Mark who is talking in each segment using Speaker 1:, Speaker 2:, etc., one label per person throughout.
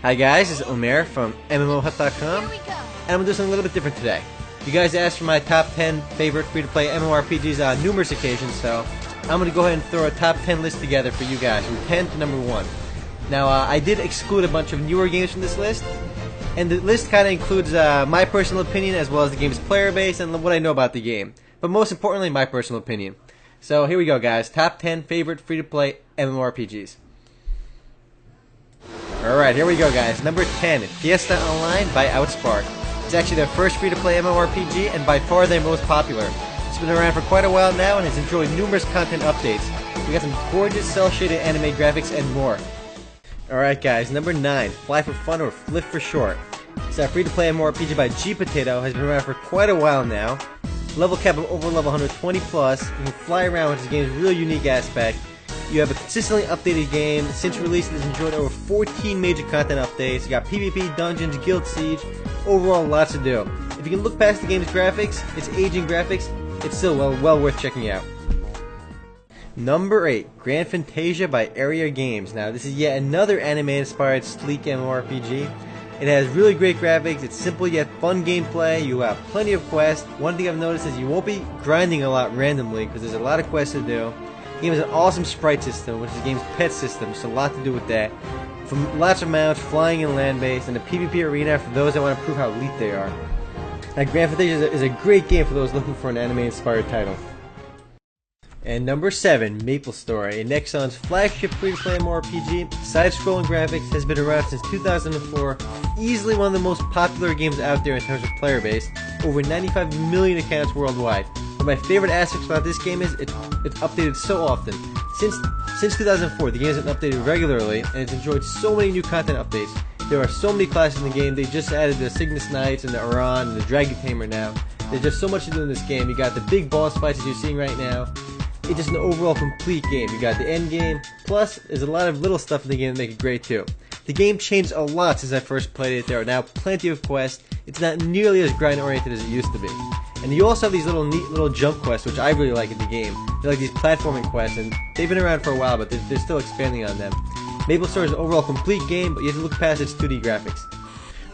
Speaker 1: Hi guys, this is Omer from mmorpg.com, and I'm going to do something a little bit different today. You guys asked for my top 10 favorite free-to-play MMORPGs on numerous occasions, so I'm going to go ahead and throw a top 10 list together for you guys, from 10 to number 1. Now, I did exclude a bunch of newer games from this list, and the list kind of includes my personal opinion as well as the game's player base and what I know about the game. But most importantly, my personal opinion. So here we go guys, top 10 favorite free-to-play MMORPGs. Alright, here we go guys. Number 10, Fiesta Online by Outspark. It's actually their first free-to-play MMORPG and by far their most popular. It's been around for quite a while now and has enjoyed numerous content updates. We got some gorgeous cel-shaded anime graphics and more. Alright guys, number 9, Fly for Fun or Flip for short. It's a free-to-play MMORPG by G-Potato, has been around for quite a while now. Level cap of over level 120 plus, you can fly around, which is the game's really unique aspect. You have a consistently updated game. Since release, it has enjoyed over 14 major content updates. You got PvP, dungeons, guild siege. Overall, lots to do. If you can look past the game's graphics, its aging graphics, it's still well worth checking out. Number 8, Grand Fantasia by Area Games. Now, this is yet another anime-inspired sleek MMORPG. It has really great graphics. It's simple yet fun gameplay. You have plenty of quests. One thing I've noticed is you won't be grinding a lot randomly because there's a lot of quests to do. The game has an awesome sprite system, which is the game's pet system, so a lot to do with that. From lots of mounts, flying and land-based, and a PvP arena for those that want to prove how elite they are. Now, Grand Fantasia is a great game for those looking for an anime-inspired title. And number 7, Maple Story, Nexon's flagship free-to-play MMORPG. Side-scrolling graphics, has been around since 2004. Easily one of the most popular games out there in terms of player base. Over 95 million accounts worldwide. One of my favorite aspects about this game is it's updated so often. Since 2004, the game has been updated regularly, and it's enjoyed so many new content updates. There are so many classes in the game. They just added the Cygnus Knights and the Iran and the Dragon Tamer now. There's just so much to do in this game. You got the big boss fights as you're seeing right now. It's just an overall complete game. You got the end game, plus there's a lot of little stuff in the game that make it great too. The game changed a lot since I first played it. There are now plenty of quests. It's not nearly as grind-oriented as it used to be. And you also have these neat little jump quests, which I really like in the game. They're like these platforming quests, and they've been around for a while, but they're still expanding on them. Maple Story is an overall complete game, but you have to look past its 2D graphics.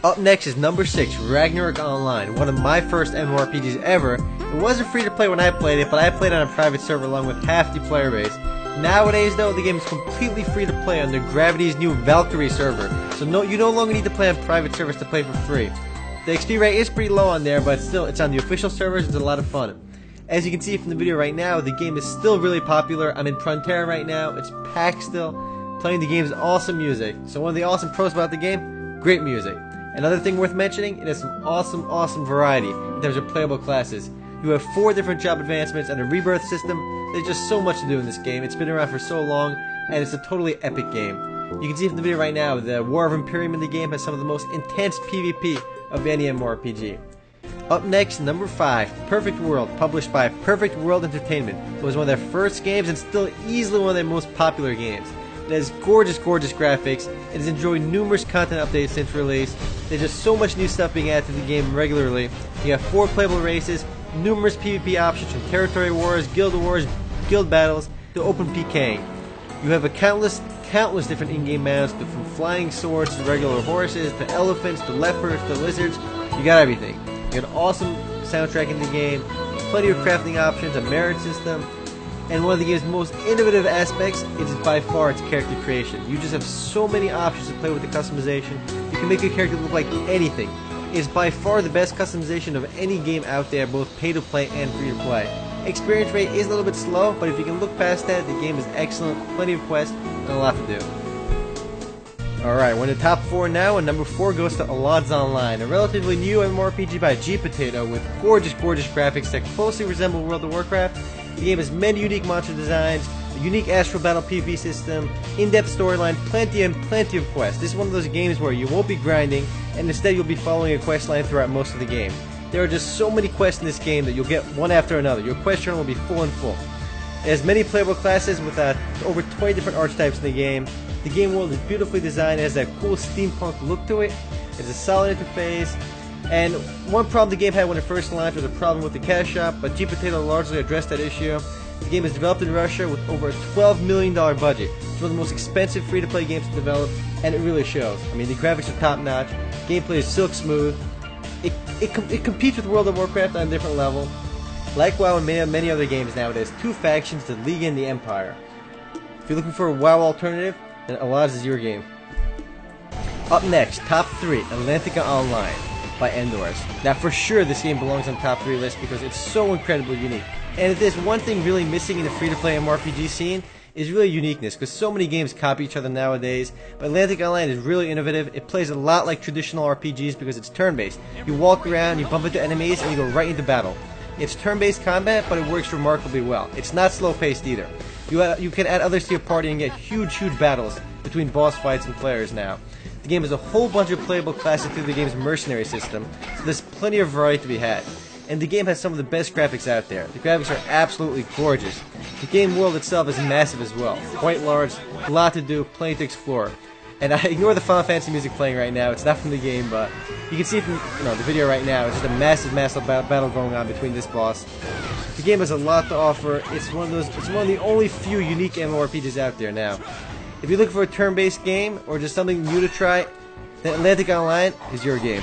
Speaker 1: Up next is number 6, Ragnarok Online, one of my first MMORPGs ever. It wasn't free to play when I played it, but I played on a private server along with half the player base. Nowadays though, the game is completely free to play under Gravity's new Valkyrie server, so you no longer need to play on private servers to play for free. The XP rate is pretty low on there, but still, it's on the official servers, it's a lot of fun. As you can see from the video right now, the game is still really popular. I'm in Frontera right now, it's packed still, playing the game's awesome music. So one of the awesome pros about the game, great music. Another thing worth mentioning, it has some awesome variety in terms of playable classes. You have 4 different job advancements and a rebirth system. There's just so much to do in this game. It's been around for so long, and it's a totally epic game. You can see from the video right now, the War of Imperium in the game has some of the most intense PvP of any MMORPG. Up next, number 5, Perfect World, published by Perfect World Entertainment. It was one of their first games and still easily one of their most popular games. It has gorgeous graphics. It has enjoyed numerous content updates since release. There's just so much new stuff being added to the game regularly. You have 4 playable races, numerous PvP options from territory wars, guild battles, to open PK. You have a countless different in-game mounts, from flying swords to regular horses, to elephants, to leopards, to lizards. You got everything. You got an awesome soundtrack in the game, plenty of crafting options, a merit system, and one of the game's most innovative aspects is by far its character creation. You just have so many options to play with the customization. You can make your character look like anything. It's by far the best customization of any game out there, both pay to play and free to play. Experience rate is a little bit slow, but if you can look past that, the game is excellent, plenty of quests, and a lot to do. Alright, we're in the top 4 now, and number 4 goes to Allods Online, a relatively new MMORPG by G-Potato with gorgeous graphics that closely resemble World of Warcraft. The game has many unique monster designs, a unique Astral Battle PvP system, in-depth storyline, plenty of quests. This is one of those games where you won't be grinding, and instead you'll be following a quest line throughout most of the game. There are just so many quests in this game that you'll get one after another. Your quest journal will be full and full. It has many playable classes with over 20 different archetypes in the game. The game world is beautifully designed. It has that cool steampunk look to it. It's a solid interface. And one problem the game had when it first launched was a problem with the cash shop, but G-Potato largely addressed that issue. The game is developed in Russia with over a $12 million budget. It's one of the most expensive free-to-play games to develop, and it really shows. I mean, the graphics are top-notch, gameplay is silk smooth, it competes with World of Warcraft on a different level. Like WoW and many other games nowadays, two factions, the League and the Empire. If you're looking for a WoW alternative, then Alaz is your game. Up next, top 3, Atlantica Online by Endors. Now for sure this game belongs on top 3 list because it's so incredibly unique. And if there's one thing really missing in the free-to-play MMORPG scene, is really uniqueness, because so many games copy each other nowadays. But Atlantica Online is really innovative. It plays a lot like traditional RPGs because it's turn-based. You walk around, you bump into enemies, and you go right into battle. It's turn-based combat, but it works remarkably well. It's not slow-paced either. You can add others to your party and get huge battles between boss fights and players now. The game has a whole bunch of playable classes through the game's mercenary system, so there's plenty of variety to be had. And the game has some of the best graphics out there. The graphics are absolutely gorgeous. The game world itself is massive as well. Quite large, a lot to do, plenty to explore. And I ignore the Final Fantasy music playing right now. It's not from the game, but you can see from the video right now. It's just a massive battle going on between this boss. The game has a lot to offer. It's one of the only few unique MMORPGs out there now. If you're looking for a turn-based game or just something new to try, then Atlantica Online is your game.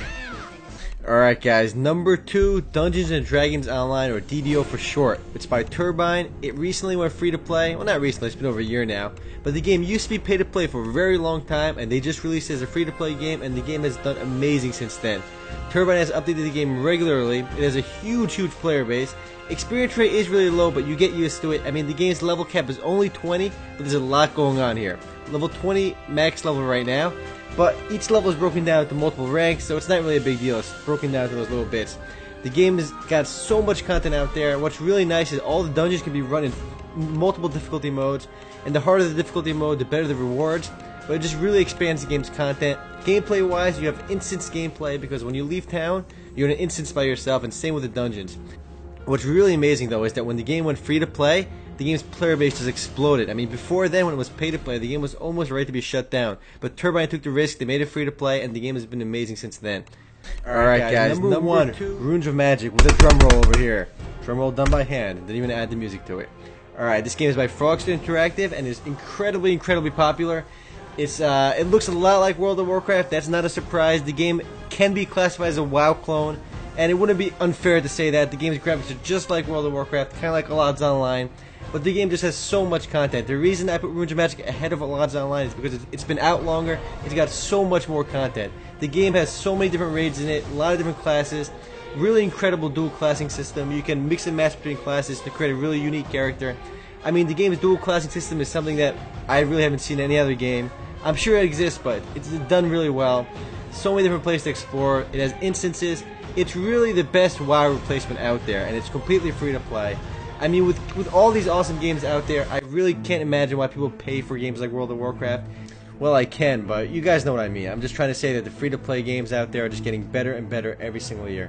Speaker 1: Alright guys, number 2, Dungeons & Dragons Online, or DDO for short. It's by Turbine. It recently went free to play. Well, not recently, it's been over a year now. But the game used to be pay to play for a very long time, and they just released it as a free to play game, and the game has done amazing since then. Turbine has updated the game regularly. It has a huge player base. Experience rate is really low, but you get used to it. I mean, the game's level cap is only 20, but there's a lot going on here. Level 20 max level right now. But each level is broken down into multiple ranks, so it's not really a big deal. It's broken down to those little bits. The game has got so much content out there. What's really nice is all the dungeons can be run in multiple difficulty modes, and the harder the difficulty mode, the better the rewards. But it just really expands the game's content. Gameplay wise, you have instance gameplay because when you leave town, you're in an instance by yourself, and same with the dungeons. What's really amazing though is that when the game went free to play, the game's player base just exploded. I mean, before then, when it was pay to play, the game was almost ready to be shut down. But Turbine took the risk, they made it free to play, and the game has been amazing since then. Alright guys, number 1, Runes of Magic with a drum roll over here. Drum roll done by hand, didn't even add the music to it. Alright, this game is by Frogster Interactive and is incredibly popular. It looks a lot like World of Warcraft, that's not a surprise. The game can be classified as a WoW clone, and it wouldn't be unfair to say that. The game's graphics are just like World of Warcraft, kind of like Alaz Online. But the game just has so much content. The reason I put Runes of Magic ahead of Alaz Online is because it's been out longer. It's got so much more content. The game has so many different raids in it, a lot of different classes, really incredible dual classing system. You can mix and match between classes to create a really unique character. I mean, the game's dual classing system is something that I really haven't seen in any other game. I'm sure it exists, but it's done really well. So many different places to explore. It has instances. It's really the best WoW replacement out there, and it's completely free to play. I mean, with all these awesome games out there, I really can't imagine why people pay for games like World of Warcraft. Well, I can, but you guys know what I mean. I'm just trying to say that the free-to-play games out there are just getting better and better every single year.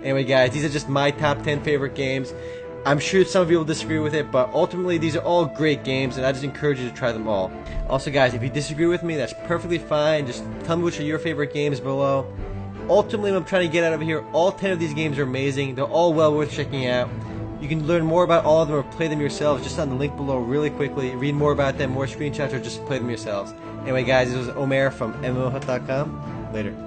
Speaker 1: Anyway, guys, these are just my top 10 favorite games. I'm sure some of you will disagree with it, but ultimately these are all great games, and I just encourage you to try them all. Also, guys, if you disagree with me, that's perfectly fine. Just tell me which are your favorite games below. Ultimately, what I'm trying to get out of here, all 10 of these games are amazing. They're all well worth checking out. You can learn more about all of them or play them yourselves just on the link below really quickly. Read more about them, more screenshots, or just play them yourselves. Anyway, guys, this was Omer from mmorpg.com. Later.